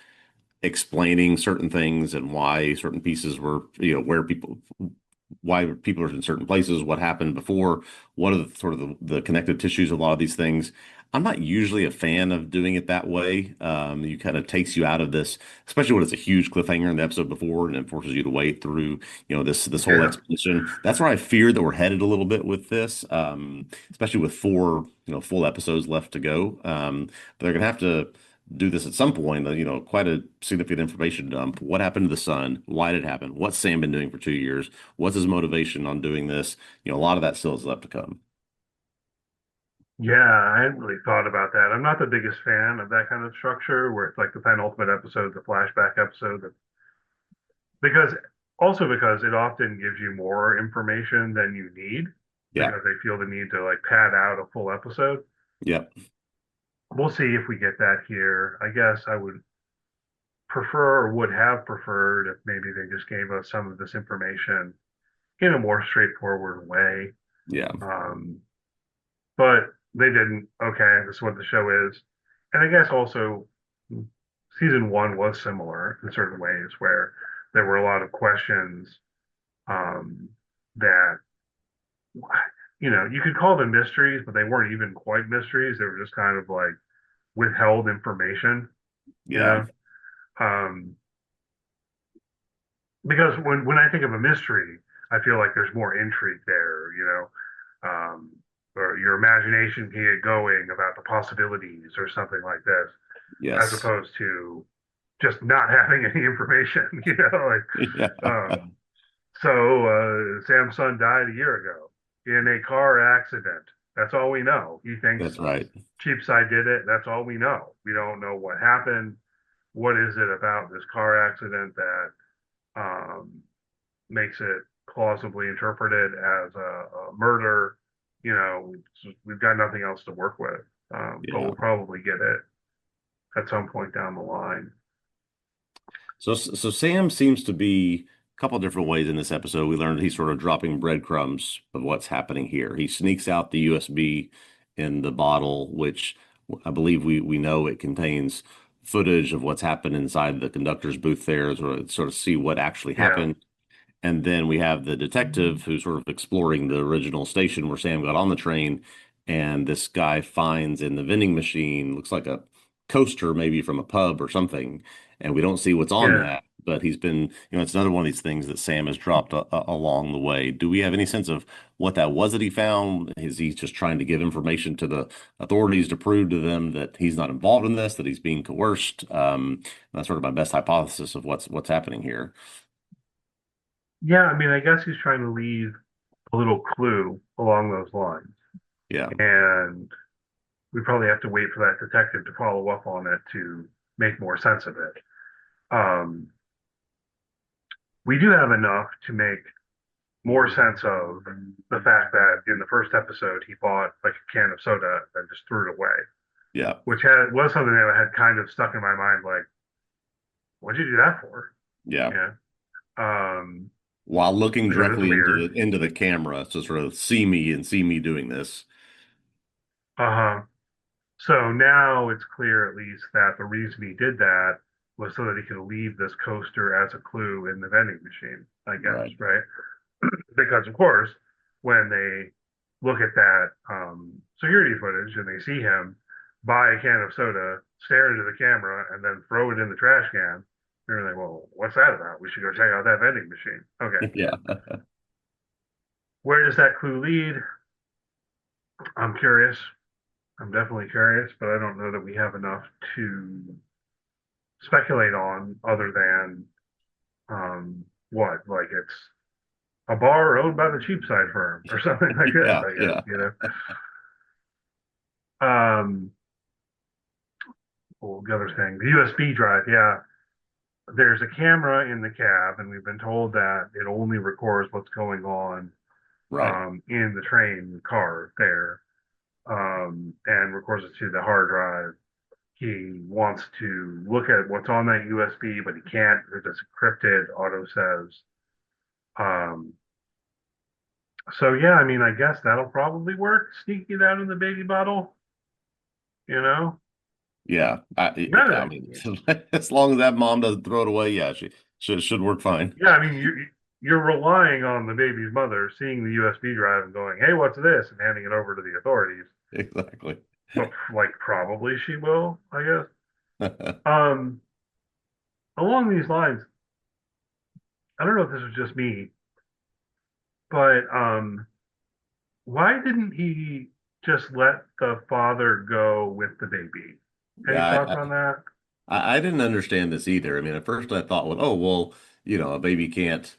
explaining certain things and why certain pieces were, why people are in certain places, what happened before, what are the sort of the connective tissues of a lot of these things. I'm not usually a fan of doing it that way. You kind of takes you out of this, especially when it's a huge cliffhanger in the episode before, and it forces you to wait through, this whole Yeah. expedition. That's where I fear that we're headed a little bit with this, especially with four, full episodes left to go. But they're gonna have to do this at some point, quite a significant information dump. What happened to the son? Why did it happen? What's Sam been doing for 2 years? What's his motivation on doing this? A lot of that still is left to come. Yeah, I hadn't really thought about that. I'm not the biggest fan of that kind of structure where it's like the penultimate episode, the flashback episode, because because it often gives you more information than you need Yeah. because they feel the need to like pad out a full episode. Yep. We'll see if we get that here. I guess I would prefer or would have preferred if maybe they just gave us some of this information in a more straightforward way. Yeah. Um, but they didn't. Okay, this is what the show is. And I guess also season one was similar in certain ways where there were a lot of questions that you could call them mysteries, but they weren't even quite mysteries. They were just kind of like withheld information, you Yeah. know. Um, because when I think of a mystery, I feel like there's more intrigue there, or your imagination can get going about the possibilities or something like this, as Yes. opposed to just not having any information, like Yeah. Sam's son died a year ago in a car accident. That's all we know. He thinks That's right. Cheapside did it. That's all we know. We don't know what happened. What is it about this car accident that um, makes it plausibly interpreted as a murder? We've got nothing else to work with. But Yeah. we'll probably get it at some point down the line. So Sam seems to be a couple of different ways in this episode. We learned he's sort of dropping breadcrumbs of what's happening here. He sneaks out the USB in the bottle, which I believe we know it contains footage of what's happened inside the conductor's booth there, sort of see what actually Yeah, happened. And then we have the detective who's sort of exploring the original station where Sam got on the train. And this guy finds in the vending machine, looks like a coaster, maybe from a pub or something. And we don't see what's on yeah. that. But he's been, it's another one of these things that Sam has dropped along the way. Do we have any sense of what that was that he found? Is he just trying to give information to the authorities to prove to them that he's not involved in this, that he's being coerced? That's sort of my best hypothesis of what's happening here. Yeah, I mean, I guess he's trying to leave a little clue along those lines. Yeah. And we probably have to wait for that detective to follow up on it to make more sense of it. Um, we do have enough to make more sense of the fact that in the first episode he bought like a can of soda and just threw it away, Yeah. which was something that had kind of stuck in my mind. Like, what'd you do that for? Yeah. Yeah. Um, While looking which is directly into weird. the camera to sort of see me and see me doing this. Uh-huh. So now it's clear at least that the reason he did that was so that he could leave this coaster as a clue in the vending machine, I guess, Right. right? Because of course, when they look at that security footage and they see him buy a can of soda, stare into the camera, and then throw it in the trash can, they're like, "Well, what's that about? We should go check out that vending machine." Okay, Yeah. where does that clue lead? I'm curious. I'm definitely curious, but I don't know that we have enough to speculate on other than what, like it's a bar owned by the Cheapside firm or something like this, Yeah. I guess, Yeah. Um, well, the other thing, the USB drive, yeah. There's a camera in the cab, and we've been told that it only records what's going on Right. in the train car there, and records it to the hard drive. He wants to look at what's on that USB, but he can't because it's encrypted, Otto says. Um, so yeah, I mean, I guess that'll probably work. Sneak it out in the baby bottle, you know? Yeah. I Medic. mean, as long as that mom doesn't throw it away, yeah, she should work fine. Yeah, I mean, you're relying on the baby's mother seeing the USB drive and going, "Hey, what's this?" and handing it over to the authorities. Exactly. But like, probably she will, I guess. Um, Along these lines, I don't know if this was just me, but why didn't he just let the father go with the baby? Any thoughts Yeah, on that? I didn't understand this either. I mean, at first I thought, well, oh, well, a baby can't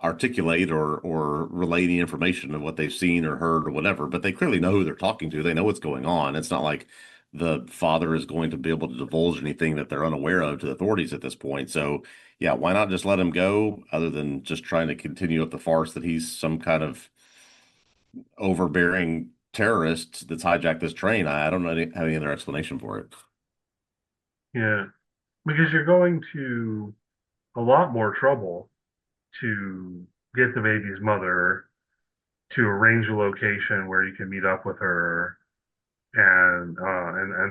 articulate or relay any information of what they've seen or heard or whatever, but they clearly know who they're talking to. They know what's going on. It's not like the father is going to be able to divulge anything that they're unaware of to the authorities at this point. So, yeah, why not just let him go other than just trying to continue up the farce that he's some kind of overbearing terrorist that's hijacked this train? I don't know have any other explanation for it. Yeah, because you're going to a lot more trouble to get the baby's mother to arrange a location where you can meet up with her and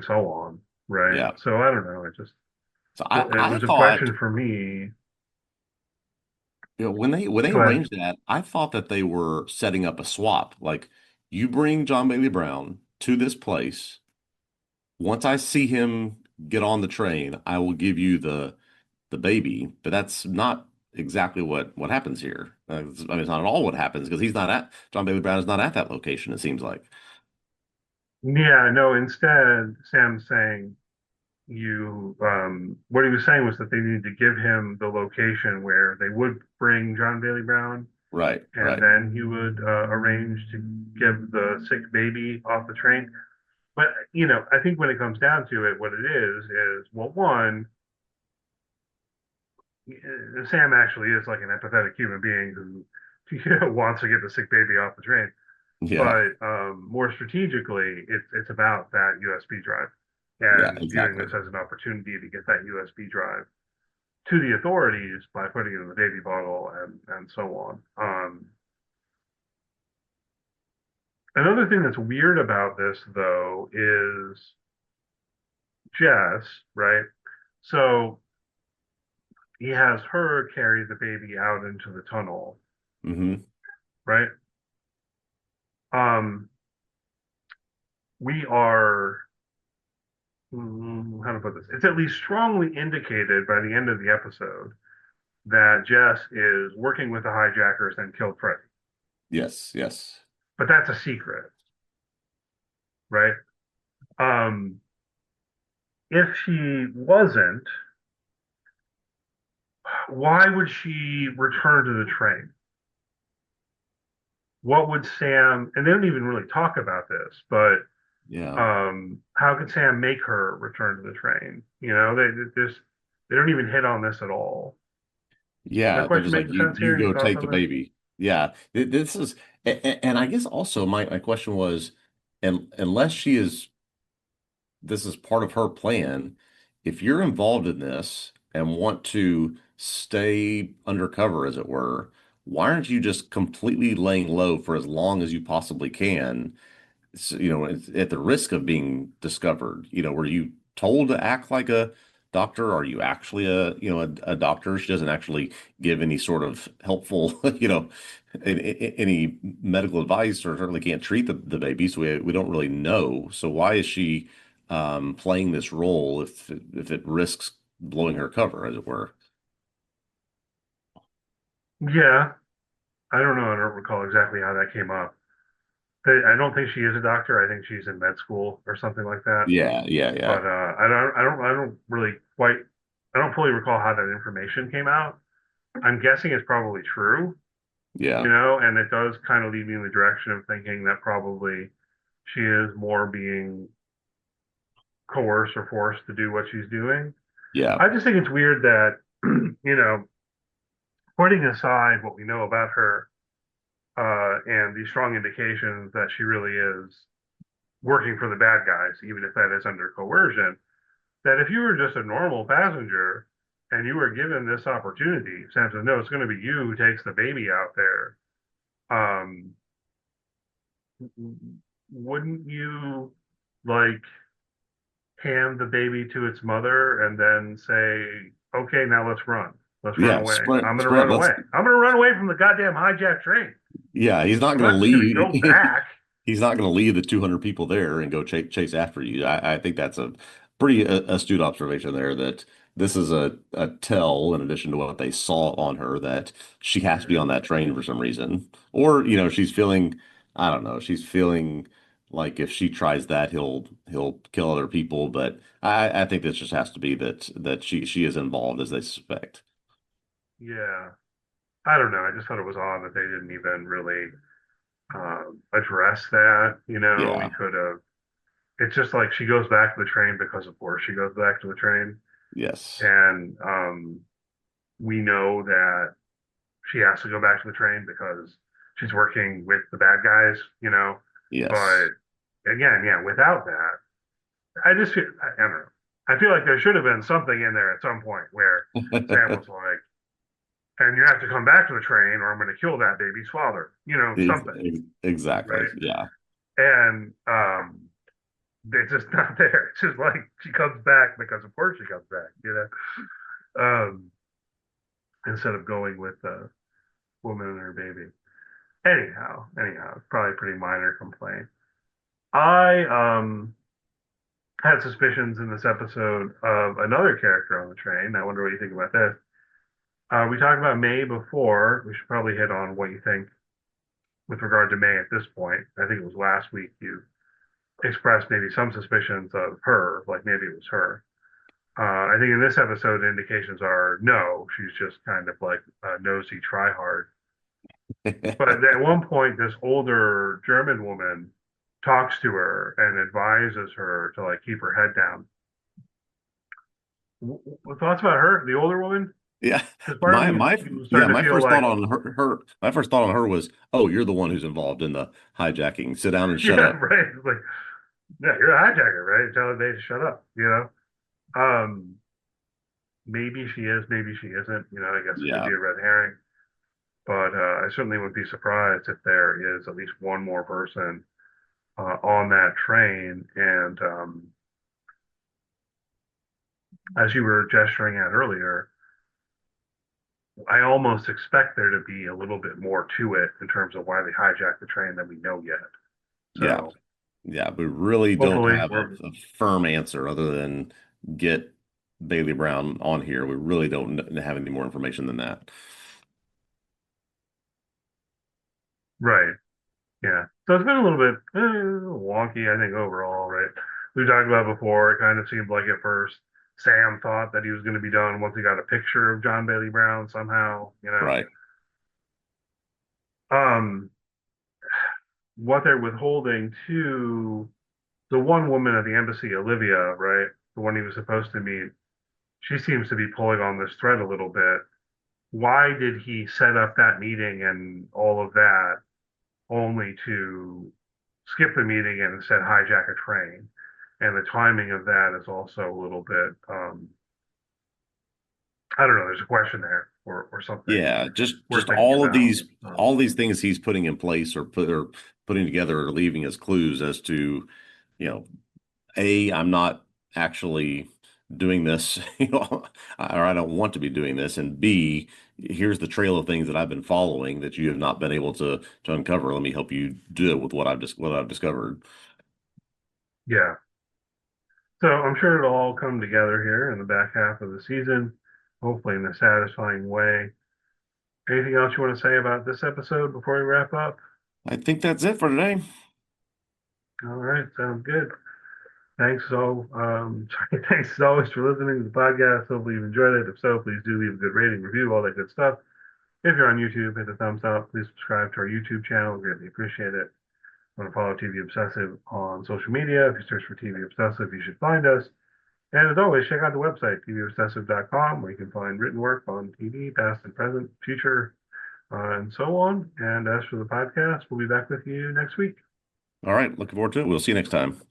so on, right? Yeah. So I don't know. So It I was a thought question for me. when they Go ahead. arranged that, I thought that they were setting up a swap. Like you bring John Bailey Brown to this place. Once I see him get on the train, I will give you the baby. But that's not exactly what happens here. I mean, it's not at all what happens because he's not at John Bailey Brown is not at that location. It seems like. Yeah, no. Instead, Sam's saying what he was saying was that they needed to give him the location where they would bring John Bailey Brown, Right, and right. then he would arrange to give the sick baby off the train. But I think when it comes down to it, what it is well, one, Sam actually is like an empathetic human being who wants to get the sick baby off the train. Yeah, But more strategically, it's about that USB drive yeah, and viewing exactly. this as an opportunity to get that USB drive to the authorities by putting it in the baby bottle and so on. Another thing that's weird about this, though, is Jess, right? So he has her carry the baby out into the tunnel, Hmm. right? Um, we are, how to put this? It's at least strongly indicated by the end of the episode that Jess is working with the hijackers and killed Freddy. Yes, yes. But that's a secret, right? Um, if she wasn't, why would she return to the train? What would Sam, and they don't even really talk about this, but Yeah. how could Sam make her return to the train? They don't even hit on this at all. Is that Yeah, they're question just like making you sense here? you Any go thoughts take on the this? baby. Yeah. This is and I guess also my question was and unless she is this is part of her plan, if you're involved in this and want to stay undercover as it were, why aren't you just completely laying low for as long as you possibly can? At the risk of being discovered, were you told to act like a doctor? Are you actually a doctor? She doesn't actually give any sort of helpful, any medical advice or certainly can't treat the baby. So we don't really know. So why is she playing this role if it risks blowing her cover, as it were? Yeah, I don't know. I don't recall exactly how that came up. I don't think she is a doctor. I think she's in med school or something like that. Yeah, yeah, yeah, But I don't really quite, I don't fully recall how that information came out. I'm guessing it's probably true, yeah, and it does kind of lead me in the direction of thinking that probably she is more being coerced or forced to do what she's doing. yeah, I just think it's weird that, you know, putting aside what we know about her and the strong indications that she really is working for the bad guys, even if that is under coercion, that if you were just a normal passenger and you were given this opportunity, Sam says, no, it's going to be you who takes the baby out there. Um, wouldn't you like hand the baby to its mother and then say, "Okay, now let's run. Let's run Yeah, away. I'm gonna sprint. run Let's. away. I'm gonna run away from the goddamn hijack train. Yeah, he's not I'm going to not just gonna leave. go back." He's not going to leave the 200 people there and go chase after you. I think that's a pretty astute observation there. That this is a tell, in addition to what they saw on her, that she has to be on that train for some reason, or she's feeling. I don't know. She's feeling like if she tries that, he'll kill other people. But I think this just has to be that she is involved as they suspect. Yeah, I don't know. I just thought it was odd that they didn't even really address that. We Yeah. could have. It's just like she goes back to the train because, of course, she goes back to the train, Yes. and we know that she has to go back to the train because she's working with the bad guys. Yes. But again, yeah, without that, I just feel, I don't know. I feel like there should have been something in there at some point where Sam was like, and you have to come back to the train or I'm going to kill that baby's father, something, Exactly. right? Yeah. And it's just not there. It's just like she comes back because, of course, she comes back, instead of going with the woman and her baby. Anyhow, it's probably a pretty minor complaint. I had suspicions in this episode of another character on the train. I wonder what you think about this. We talked about May before. We should probably hit on what you think with regard to May at this point. I think it was last week you expressed maybe some suspicions of her, like maybe it was her. I think in this episode, the indications are no, she's just kind of like a nosy tryhard. But at one point, this older German woman talks to her and advises her to like keep her head down. Thoughts about her, the older woman? Yeah. Because part of My me my was yeah, starting to my feel first thought like, on her my first thought on her was, "Oh, you're the one who's involved in the hijacking. Sit down and shut yeah, up." right. It's like, yeah, you're a hijacker, right? Tell the to shut up. Maybe she is, maybe she isn't. I guess it could Yeah. be a red herring. But I certainly would be surprised if there is at least one more person on that train. And as you were gesturing at earlier, I almost expect there to be a little bit more to it in terms of why they hijacked the train than we know yet. Yeah. So Yeah, we really don't hopefully have we're a firm answer other than get Bailey Brown on here. We really don't have any more information than that. right. Yeah. So it's been a little bit wonky, I think, overall, right? We talked about before, it kind of seemed like at first Sam thought that he was going to be done once he got a picture of John Bailey Brown somehow. Right. Um, what they're withholding to the one woman at the embassy, Olivia, right? The one he was supposed to meet, she seems to be pulling on this thread a little bit. Why did he set up that meeting and all of that only to skip the meeting and instead hijack a train? And the timing of that is also a little bit, I don't know, there's a question there or something Yeah, worth just thinking about. all these things he's putting in place or putting together or leaving as clues as to, you know, A, I'm not actually doing this, or I don't want to be doing this, and B, here's the trail of things that I've been following that you have not been able to uncover. Let me help you do it with what I've discovered. Yeah. So I'm sure it'll all come together here in the back half of the season, hopefully in a satisfying way. Anything else you want to say about this episode before we wrap up? I think that's it for today. All right, sounds good. Thanks as always for listening to the podcast. Hopefully you've enjoyed it. If so, please do leave a good rating, review, all that good stuff. If you're on YouTube, hit the thumbs up. Please subscribe to our YouTube channel. We greatly appreciate it. Want to follow TV Obsessive on social media? If you search for TV Obsessive, you should find us. And as always, check out the website, TVObsessive.com, where you can find written work on TV, past and present, future, and so on. And as for the podcast, we'll be back with you next week. All right, looking forward to it. We'll see you next time.